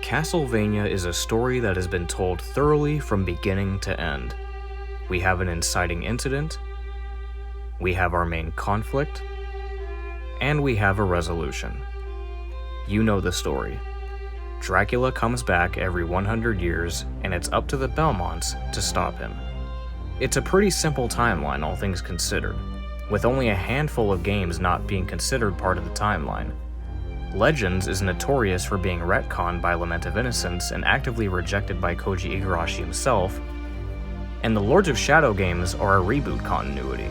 Castlevania is a story that has been told thoroughly from beginning to end. We have an inciting incident, we have our main conflict, and we have a resolution. You know the story. Dracula comes back every 100 years, and it's up to the Belmonts to stop him. It's a pretty simple timeline, all things considered, with only a handful of games not being considered part of the timeline. Legends is notorious for being retconned by Lament of Innocence and actively rejected by Koji Igarashi himself, and the Lords of Shadow games are a reboot continuity.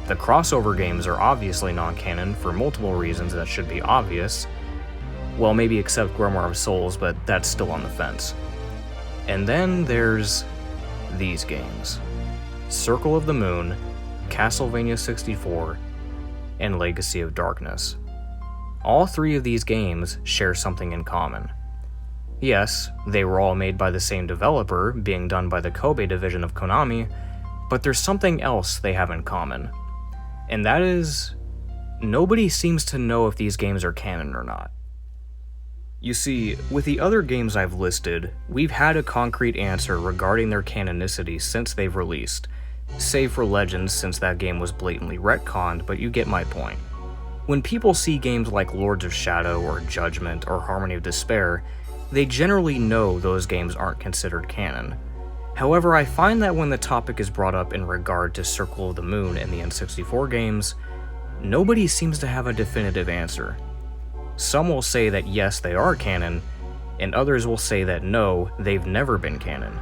The crossover games are obviously non-canon for multiple reasons that should be obvious, well, maybe except Grimoire of Souls, but that's still on the fence. And then there's these games: Circle of the Moon, Castlevania 64, and Legacy of Darkness. All three of these games share something in common. Yes, they were all made by the same developer, being done by the Kobe division of Konami, but there's something else they have in common. And that is, nobody seems to know if these games are canon or not. You see, with the other games I've listed, we've had a concrete answer regarding their canonicity since they've released, save for Legends since that game was blatantly retconned, but you get my point. When people see games like Lords of Shadow or Judgment or Harmony of Despair, they generally know those games aren't considered canon. However, I find that when the topic is brought up in regard to Circle of the Moon and the N64 games, nobody seems to have a definitive answer. Some will say that yes, they are canon, and others will say that no, they've never been canon.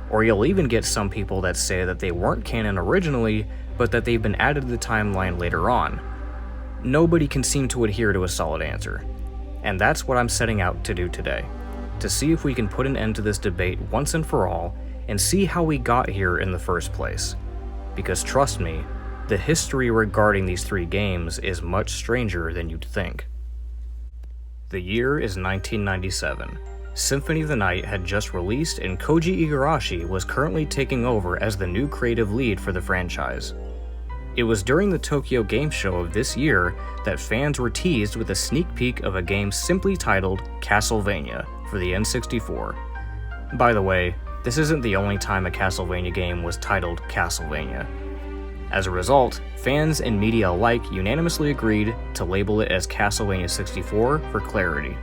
Or you'll even get some people that say that they weren't canon originally, but that they've been added to the timeline later on. Nobody can seem to adhere to a solid answer. And that's what I'm setting out to do today, to see if we can put an end to this debate once and for all, and see how we got here in the first place. Because trust me, the history regarding these three games is much stranger than you'd think. The year is 1997. Symphony of the Night had just released, and Koji Igarashi was currently taking over as the new creative lead for the franchise. It was during the Tokyo Game Show of this year that fans were teased with a sneak peek of a game simply titled Castlevania for the N64. By the way, this isn't the only time a Castlevania game was titled Castlevania. As a result, fans and media alike unanimously agreed to label it as Castlevania 64 for clarity.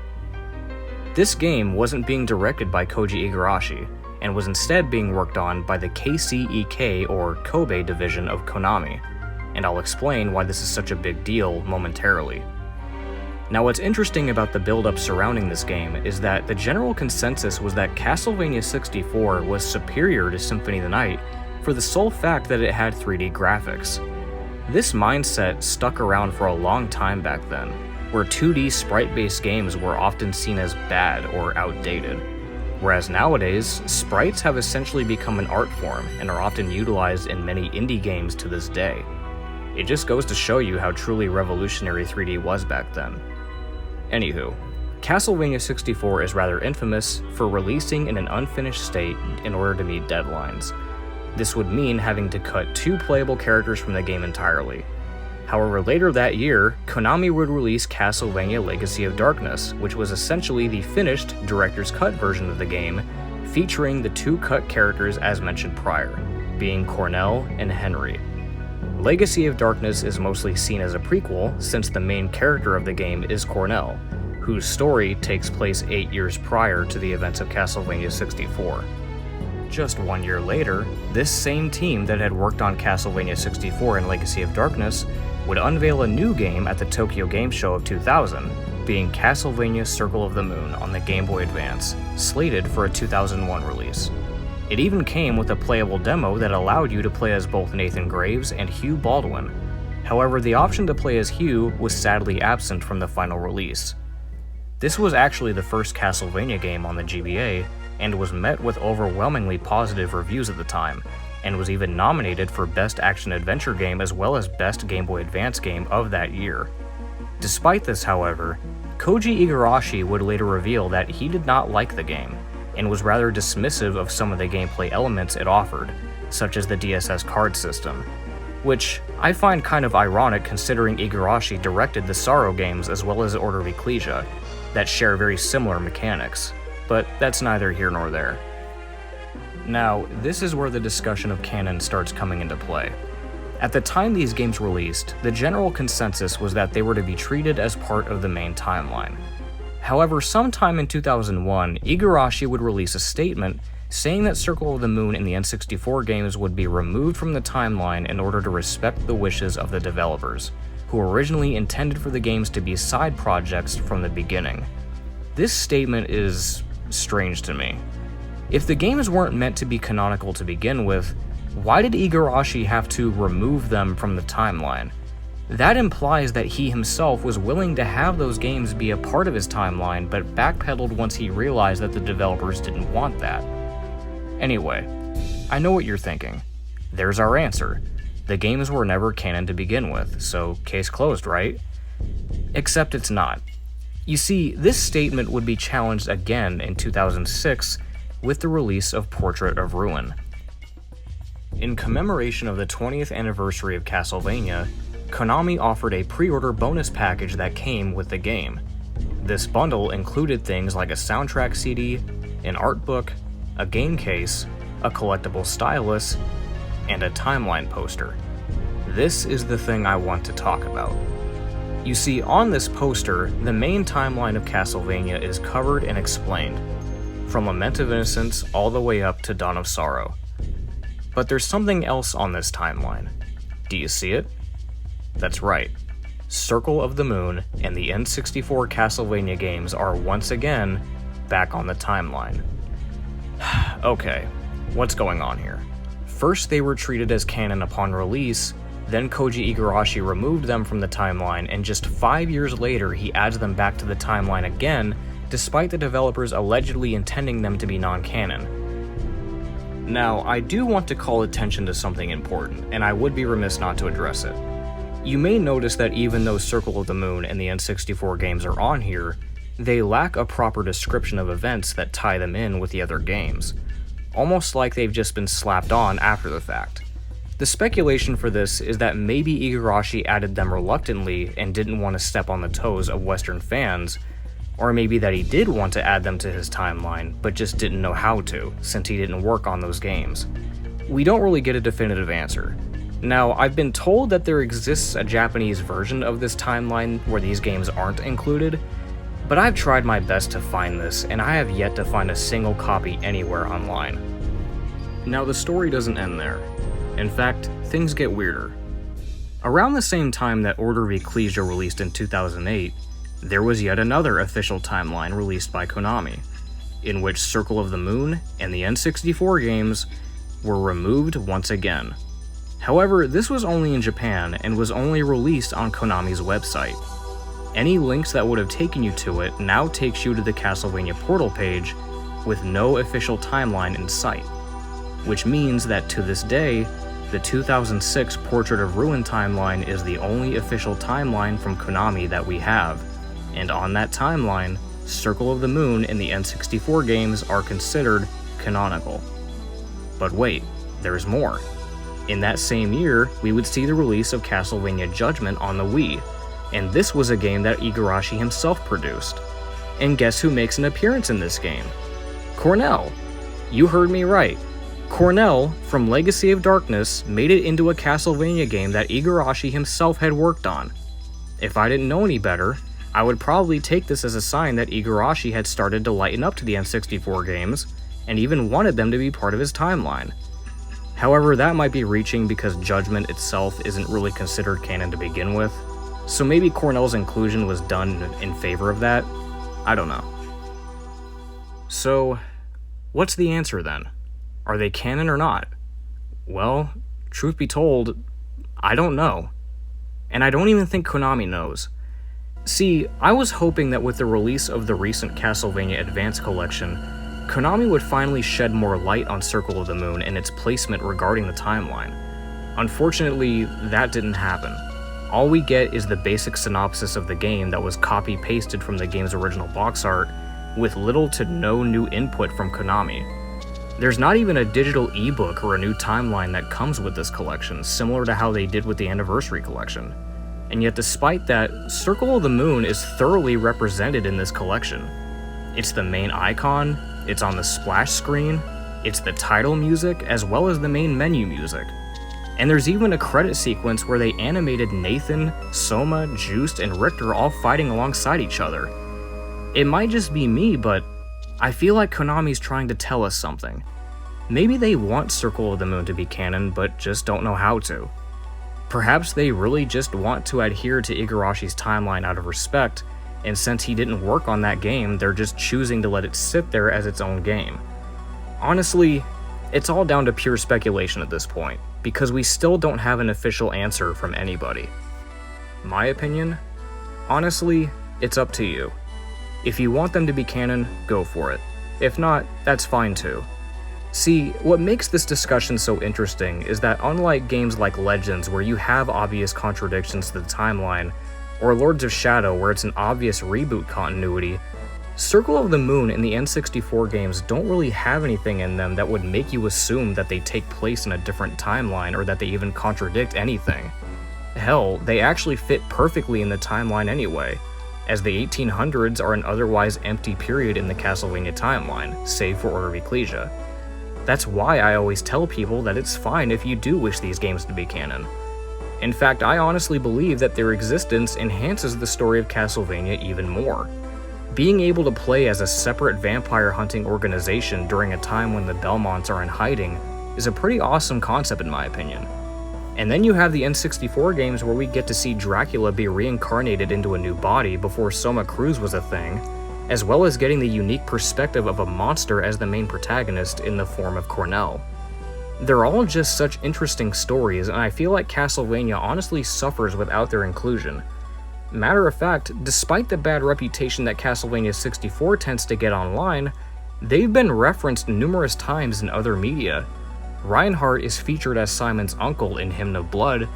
This game wasn't being directed by Koji Igarashi, and was instead being worked on by the KCEK or Kobe division of Konami, and I'll explain why this is such a big deal momentarily. Now, what's interesting about the build-up surrounding this game is that the general consensus was that Castlevania 64 was superior to Symphony of the Night for the sole fact that it had 3D graphics. This mindset stuck around for a long time back then, where 2D sprite-based games were often seen as bad or outdated, whereas nowadays, sprites have essentially become an art form and are often utilized in many indie games to this day. It just goes to show you how truly revolutionary 3D was back then. Anywho, Castlevania 64 is rather infamous for releasing in an unfinished state in order to meet deadlines. This would mean having to cut 2 playable characters from the game entirely. However, later that year, Konami would release Castlevania Legacy of Darkness, which was essentially the finished director's cut version of the game, featuring the 2 cut characters as mentioned prior, being Cornell and Henry. Legacy of Darkness is mostly seen as a prequel since the main character of the game is Cornell, whose story takes place 8 years prior to the events of Castlevania 64. Just 1 year later, this same team that had worked on Castlevania 64 and Legacy of Darkness would unveil a new game at the Tokyo Game Show of 2000, being Castlevania Circle of the Moon on the Game Boy Advance, slated for a 2001 release. It even came with a playable demo that allowed you to play as both Nathan Graves and Hugh Baldwin. However, the option to play as Hugh was sadly absent from the final release. This was actually the first Castlevania game on the GBA, and was met with overwhelmingly positive reviews at the time, and was even nominated for Best Action Adventure Game as well as Best Game Boy Advance Game of that year. Despite this, however, Koji Igarashi would later reveal that he did not like the game, and was rather dismissive of some of the gameplay elements it offered, such as the DSS card system, which I find kind of ironic considering Igarashi directed the Sorrow games as well as Order of Ecclesia, that share very similar mechanics, but that's neither here nor there. Now, this is where the discussion of canon starts coming into play. At the time these games released, the general consensus was that they were to be treated as part of the main timeline. However, sometime in 2001, Igarashi would release a statement saying that Circle of the Moon in the N64 games would be removed from the timeline in order to respect the wishes of the developers, who originally intended for the games to be side projects from the beginning. This statement is strange to me. If the games weren't meant to be canonical to begin with, why did Igarashi have to remove them from the timeline? That implies that he himself was willing to have those games be a part of his timeline, but backpedaled once he realized that the developers didn't want that. Anyway, I know what you're thinking. There's our answer. The games were never canon to begin with, so case closed, right? Except it's not. You see, this statement would be challenged again in 2006 with the release of Portrait of Ruin. In commemoration of the 20th anniversary of Castlevania, Konami offered a pre-order bonus package that came with the game. This bundle included things like a soundtrack CD, an art book, a game case, a collectible stylus, and a timeline poster. This is the thing I want to talk about. You see, on this poster, the main timeline of Castlevania is covered and explained, from Lament of Innocence all the way up to Dawn of Sorrow. But there's something else on this timeline. Do you see it? That's right. Circle of the Moon and the N64 Castlevania games are once again back on the timeline. Okay, what's going on here? First they were treated as canon upon release, then Koji Igarashi removed them from the timeline, and just 5 years later he adds them back to the timeline again, despite the developers allegedly intending them to be non-canon. Now, I do want to call attention to something important, and I would be remiss not to address it. You may notice that even though Circle of the Moon and the N64 games are on here, they lack a proper description of events that tie them in with the other games, almost like they've just been slapped on after the fact. The speculation for this is that maybe Igarashi added them reluctantly and didn't want to step on the toes of Western fans, or maybe that he did want to add them to his timeline, but just didn't know how to, since he didn't work on those games. We don't really get a definitive answer. Now, I've been told that there exists a Japanese version of this timeline where these games aren't included, but I've tried my best to find this, and I have yet to find a single copy anywhere online. Now, the story doesn't end there. In fact, things get weirder. Around the same time that Order v Ecclesia released in 2008, there was yet another official timeline released by Konami, in which Circle of the Moon and the N64 games were removed once again. However, this was only in Japan and was only released on Konami's website. Any links that would have taken you to it now takes you to the Castlevania portal page with no official timeline in sight, which means that to this day, the 2006 Portrait of Ruin timeline is the only official timeline from Konami that we have, and on that timeline, Circle of the Moon and the N64 games are considered canonical. But wait, there's more. In that same year, we would see the release of Castlevania Judgment on the Wii, and this was a game that Igarashi himself produced. And guess who makes an appearance in this game? Cornell! You heard me right. Cornell, from Legacy of Darkness, made it into a Castlevania game that Igarashi himself had worked on. If I didn't know any better, I would probably take this as a sign that Igarashi had started to lighten up to the N64 games, and even wanted them to be part of his timeline. However, that might be reaching because Judgment itself isn't really considered canon to begin with, so maybe Cornell's inclusion was done in favor of that? I don't know. So, what's the answer then? Are they canon or not? Well, truth be told, I don't know. And I don't even think Konami knows. See, I was hoping that with the release of the recent Castlevania Advance Collection, Konami would finally shed more light on Circle of the Moon and its placement regarding the timeline. Unfortunately, that didn't happen. All we get is the basic synopsis of the game that was copy-pasted from the game's original box art, with little to no new input from Konami. There's not even a digital ebook or a new timeline that comes with this collection, similar to how they did with the Anniversary Collection. And yet despite that, Circle of the Moon is thoroughly represented in this collection. It's the main icon, it's on the splash screen, it's the title music, as well as the main menu music. And there's even a credit sequence where they animated Nathan, Soma, Juiced, and Richter all fighting alongside each other. It might just be me, but I feel like Konami's trying to tell us something. Maybe they want Circle of the Moon to be canon, but just don't know how to. Perhaps they really just want to adhere to Igarashi's timeline out of respect, and since he didn't work on that game, they're just choosing to let it sit there as its own game. Honestly, it's all down to pure speculation at this point, because we still don't have an official answer from anybody. My opinion? Honestly, it's up to you. If you want them to be canon, go for it. If not, that's fine too. See, what makes this discussion so interesting is that unlike games like Legends where you have obvious contradictions to the timeline, or Lords of Shadow where it's an obvious reboot continuity, Circle of the Moon and the N64 games don't really have anything in them that would make you assume that they take place in a different timeline or that they even contradict anything. Hell, they actually fit perfectly in the timeline anyway, as the 1800s are an otherwise empty period in the Castlevania timeline, save for Order of Ecclesia. That's why I always tell people that it's fine if you do wish these games to be canon. In fact, I honestly believe that their existence enhances the story of Castlevania even more. Being able to play as a separate vampire hunting organization during a time when the Belmonts are in hiding is a pretty awesome concept in my opinion. And then you have the N64 games where we get to see Dracula be reincarnated into a new body before Soma Cruz was a thing, as well as getting the unique perspective of a monster as the main protagonist in the form of Cornell. They're all just such interesting stories, and I feel like Castlevania honestly suffers without their inclusion. Matter of fact, despite the bad reputation that Castlevania 64 tends to get online, they've been referenced numerous times in other media. Reinhardt is featured as Simon's uncle in Hymn of Blood,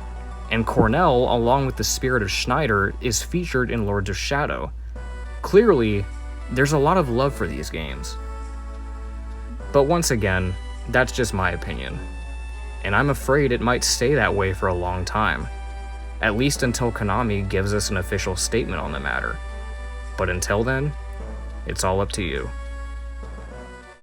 and Cornell, along with the spirit of Schneider, is featured in Lords of Shadow. Clearly, there's a lot of love for these games. But once again, that's just my opinion. And I'm afraid it might stay that way for a long time. At least until Konami gives us an official statement on the matter. But until then, it's all up to you.